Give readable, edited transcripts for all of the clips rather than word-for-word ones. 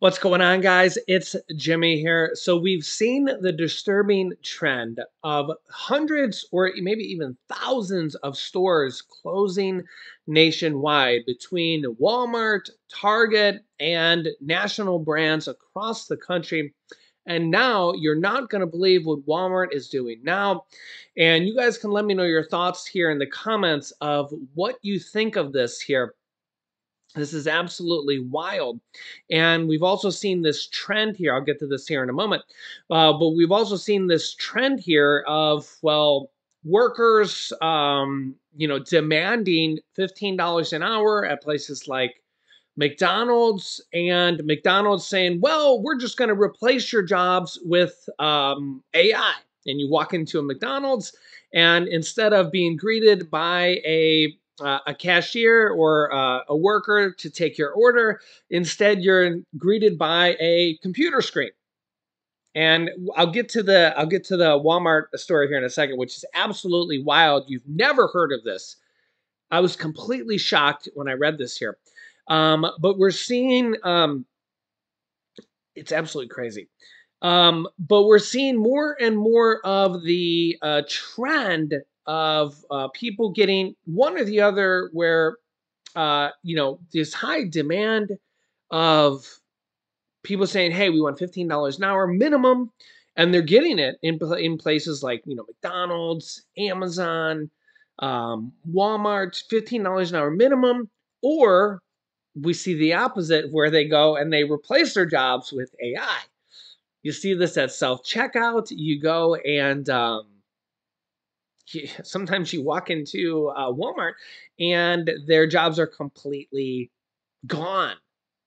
What's going on, guys? It's Jimmy here. So we've seen the disturbing trend of hundreds or maybe even thousands of stores closing nationwide between Walmart, Target, and national brands across the country. And now you're not going to believe what Walmart is doing now. And you guys can let me know your thoughts here in the comments of what you think of this here. This is absolutely wild. And we've also seen this trend here. I'll get to this here in a moment. But we've also seen this trend here of, well, workers, demanding $15 an hour at places like McDonald's, and McDonald's saying, well, we're just going to replace your jobs with AI. And you walk into a McDonald's, and instead of being greeted by a cashier or a worker to take your order, instead you're greeted by a computer screen. And I'll get to the Walmart story here in a second, which is absolutely wild. You've never heard of this. I was completely shocked when I read this here. But we're seeing it's absolutely crazy. But we're seeing more and more of the trend of people getting one or the other, where this high demand of people saying, "Hey, we want $15 an hour minimum," and they're getting it in places like McDonald's, Amazon, Walmart, $15 an hour minimum, or we see the opposite where they go and they replace their jobs with AI. You see this at self-checkout. You go and sometimes you walk into Walmart and their jobs are completely gone.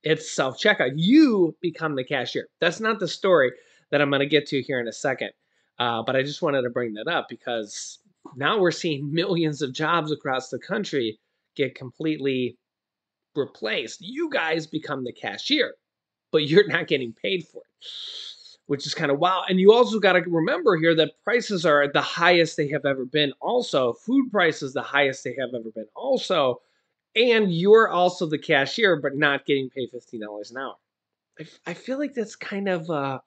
It's self-checkout. You become the cashier. That's not the story that I'm going to get to here in a second. But I just wanted to bring that up because now we're seeing millions of jobs across the country get completely replaced. You guys become the cashier, but you're not getting paid for it, which is kind of wild. And you also got to remember here that prices are at the highest they have ever been. Also, food prices the highest they have ever been. Also, and you're also the cashier, but not getting paid $15 an hour. I feel like that's kind of I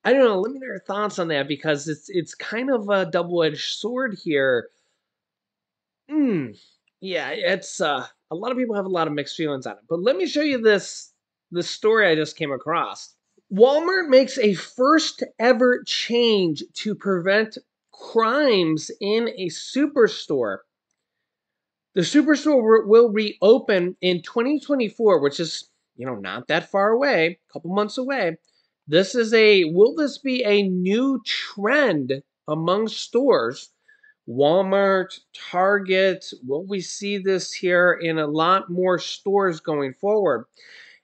don't know. Let me know your thoughts on that because it's kind of a double-edged sword here. Yeah, it's a lot of people have a lot of mixed feelings on it. But let me show you this story I just came across. Walmart makes a first ever change to prevent crimes in a superstore. The superstore will reopen in 2024, which is, not that far away, a couple months away. Will this be a new trend among stores? Walmart, Target, will we see this here in a lot more stores going forward?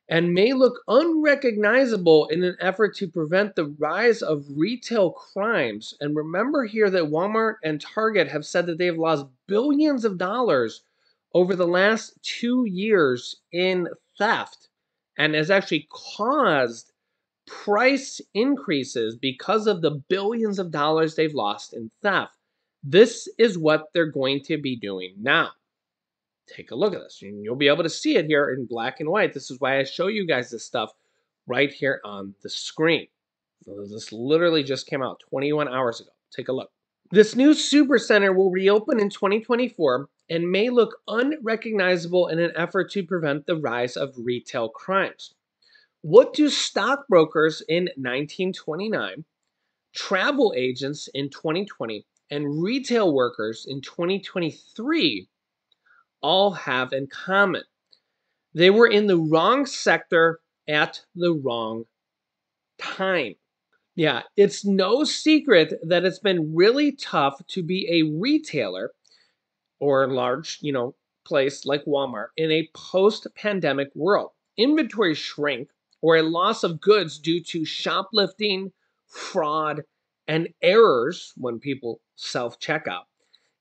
And may look unrecognizable in an effort to prevent the rise of retail crimes. And remember here that Walmart and Target have said that they've lost billions of dollars over the last 2 years in theft, and has actually caused price increases because of the billions of dollars they've lost in theft. This is what they're going to be doing now. Take a look at this. And you'll be able to see it here in black and white. This is why I show you guys this stuff right here on the screen. So this literally just came out 21 hours ago. Take a look. This new supercenter will reopen in 2024 and may look unrecognizable in an effort to prevent the rise of retail crimes. What do stockbrokers in 1929, travel agents in 2020, and retail workers in 2023 all have in common? They were in the wrong sector at the wrong time. Yeah, it's no secret that it's been really tough to be a retailer or a large, place like Walmart in a post-pandemic world. Inventory shrink or a loss of goods due to shoplifting, fraud, and errors when people self-checkout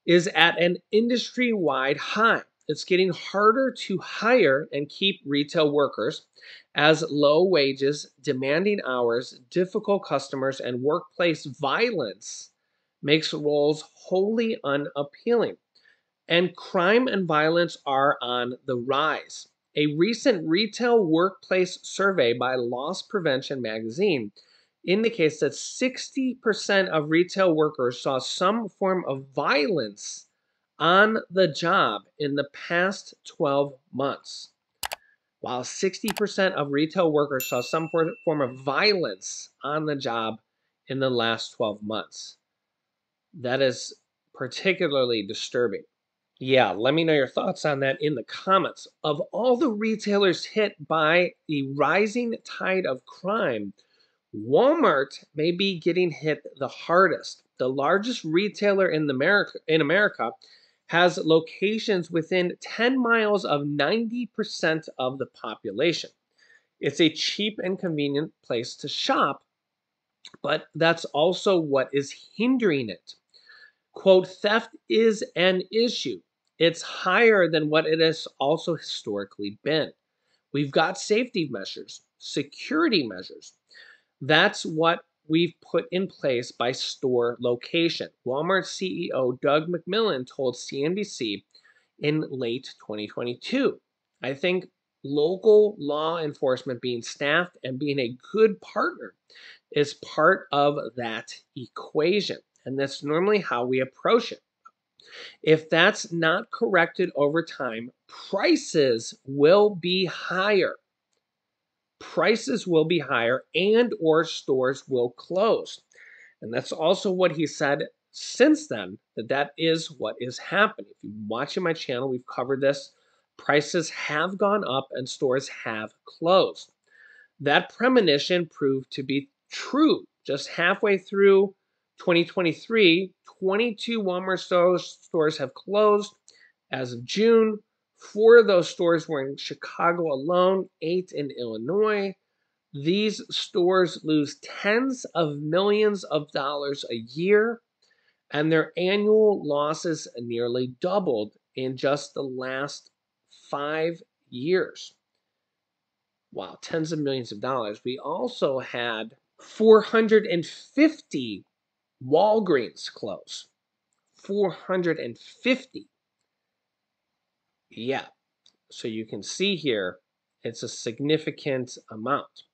is at an industry-wide high. It's getting harder to hire and keep retail workers as low wages, demanding hours, difficult customers, and workplace violence makes roles wholly unappealing. And crime and violence are on the rise. A recent retail workplace survey by Loss Prevention magazine indicates that 60% of retail workers saw some form of violence on the job in the past 12 months. While 60% of retail workers saw some form of violence on the job in the last 12 months. That is particularly disturbing. Yeah, let me know your thoughts on that in the comments. Of all the retailers hit by the rising tide of crime, Walmart may be getting hit the hardest. The largest retailer in America has locations within 10 miles of 90% of the population. It's a cheap and convenient place to shop, but that's also what is hindering it. Quote, theft is an issue. It's higher than what it has also historically been. We've got safety measures, security measures. That's what we've put in place by store location. Walmart CEO Doug McMillon told CNBC in late 2022. I think local law enforcement being staffed and being a good partner is part of that equation. And that's normally how we approach it. If that's not corrected over time, prices will be higher. Prices will be higher and or stores will close. And that's also what he said since then, that is what is happening. If you're watching my channel, we've covered this. Prices have gone up and stores have closed. That premonition proved to be true. Just halfway through 2023, 22 Walmart stores have closed. As of June, 4 of those stores were in Chicago alone, 8 in Illinois. These stores lose tens of millions of dollars a year, and their annual losses nearly doubled in just the last 5 years. Wow, tens of millions of dollars. We also had 450 Walgreens close. 450. Yeah, so you can see here, it's a significant amount.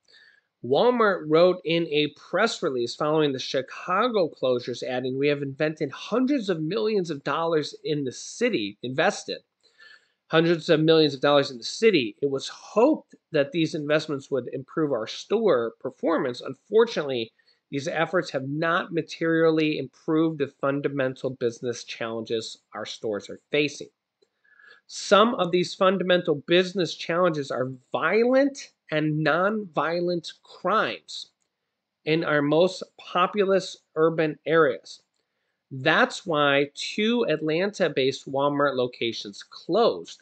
Walmart wrote in a press release following the Chicago closures, adding, "We have invested hundreds of millions of dollars in the city, hundreds of millions of dollars in the city. It was hoped that these investments would improve our store performance. Unfortunately, these efforts have not materially improved the fundamental business challenges our stores are facing. Some of these fundamental business challenges are violent and non-violent crimes in our most populous urban areas. That's why 2 Atlanta-based Walmart locations closed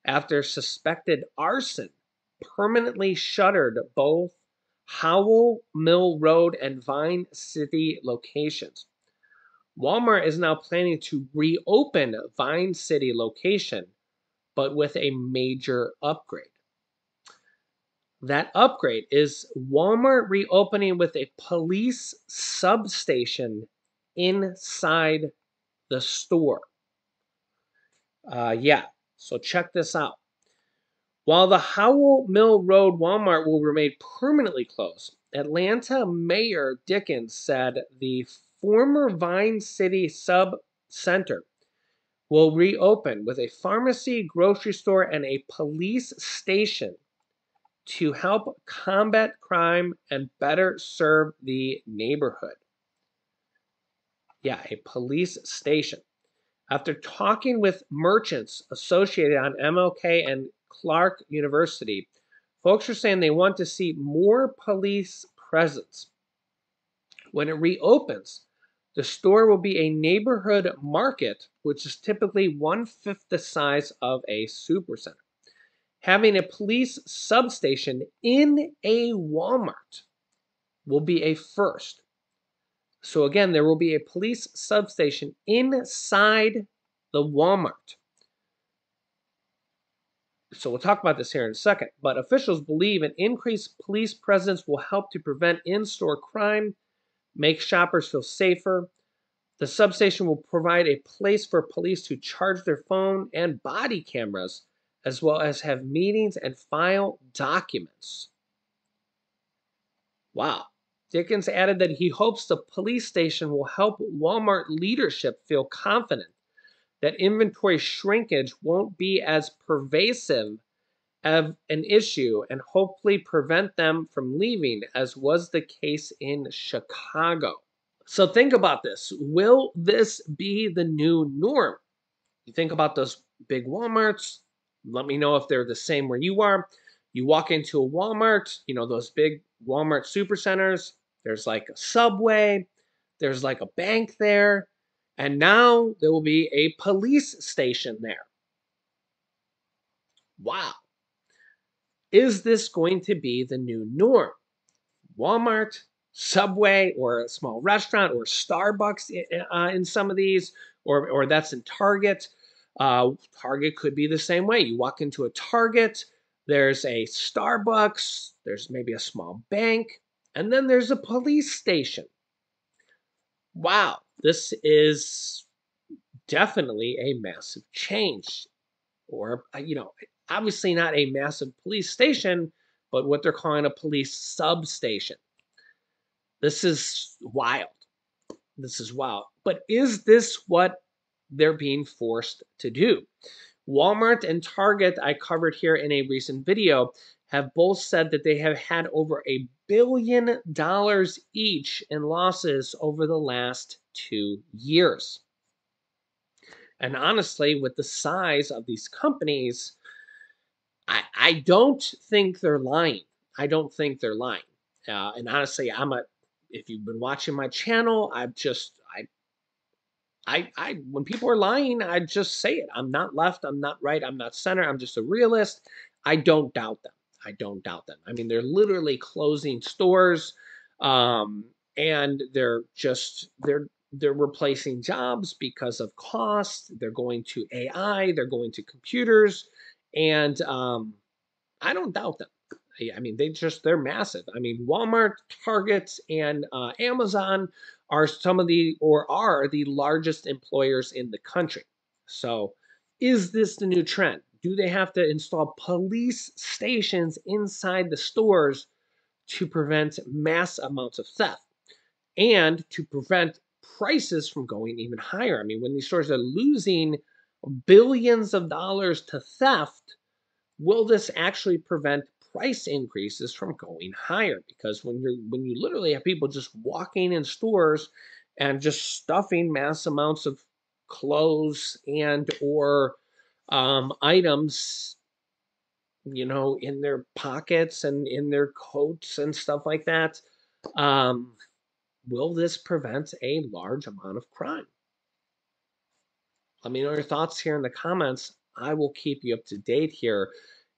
after suspected arson permanently shuttered both Howell Mill Road and Vine City locations. Walmart is now planning to reopen Vine City location, but with a major upgrade. That upgrade is Walmart reopening with a police substation inside the store. So check this out. While the Howell Mill Road Walmart will remain permanently closed, Atlanta Mayor Dickens said the former Vine City Sub-Center will reopen with a pharmacy, grocery store, and a police station to help combat crime and better serve the neighborhood. Yeah, a police station. After talking with merchants associated on MLK and Clark University, folks are saying they want to see more police presence. When it reopens, the store will be a neighborhood market, which is typically 1/5 the size of a supercenter. Having a police substation in a Walmart will be a first. So again, there will be a police substation inside the Walmart. So we'll talk about this here in a second. But officials believe an increased police presence will help to prevent in-store crime, make shoppers feel safer. The substation will provide a place for police to charge their phone and body cameras, as well as have meetings and file documents. Wow. Dickens added that he hopes the police station will help Walmart leadership feel confident that inventory shrinkage won't be as pervasive of an issue and hopefully prevent them from leaving, as was the case in Chicago. So think about this. Will this be the new norm? You think about those big Walmarts. Let me know if they're the same where you are. You walk into a Walmart, those big Walmart supercenters. There's like a Subway, there's like a bank there, and now there will be a police station there. Wow. Is this going to be the new norm? Walmart, Subway, or a small restaurant, or Starbucks in some of these, or that's in Target. Target could be the same way. You walk into a Target, there's a Starbucks, there's maybe a small bank, and then there's a police station. Wow, this is definitely a massive change. Or, obviously not a massive police station, but what they're calling a police substation. This is wild. This is wild. But is this what they're being forced to do? Walmart and Target, I covered here in a recent video, have both said that they have had over $1 billion each in losses over the last 2 years. And honestly, with the size of these companies, I don't think they're lying. I don't think they're lying. And honestly, if you've been watching my channel, when people are lying, I just say it. I'm not left, I'm not right, I'm not center, I'm just a realist. I don't doubt them. I don't doubt them. I mean, they're literally closing stores, and they're replacing jobs because of cost. They're going to AI, they're going to computers, and I don't doubt them. I mean, they're massive. I mean, Walmart, Target, and Amazon are the largest employers in the country. So is this the new trend? Do they have to install police stations inside the stores to prevent mass amounts of theft and to prevent prices from going even higher? I mean, when these stores are losing billions of dollars to theft, will this actually prevent price increases from going higher? Because when you literally have people just walking in stores and just stuffing mass amounts of clothes and or items, in their pockets and in their coats and stuff like that, will this prevent a large amount of crime? Let me know your thoughts here in the comments. I will keep you up to date here.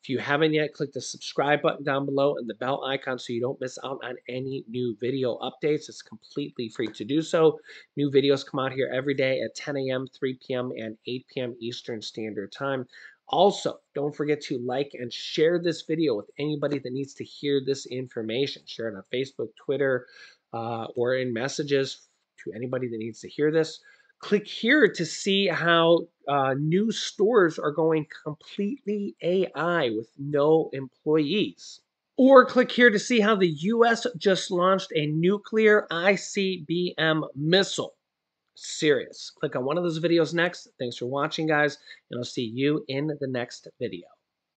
If you haven't yet, click the subscribe button down below and the bell icon so you don't miss out on any new video updates. It's completely free to do so. New videos come out here every day at 10 a.m., 3 p.m., and 8 p.m. Eastern Standard Time. Also, don't forget to like and share this video with anybody that needs to hear this information. Share it on Facebook, Twitter, or in messages to anybody that needs to hear this. Click here to see how new stores are going completely AI with no employees. Or click here to see how the US just launched a nuclear ICBM missile. Serious. Click on one of those videos next. Thanks for watching, guys, and I'll see you in the next video.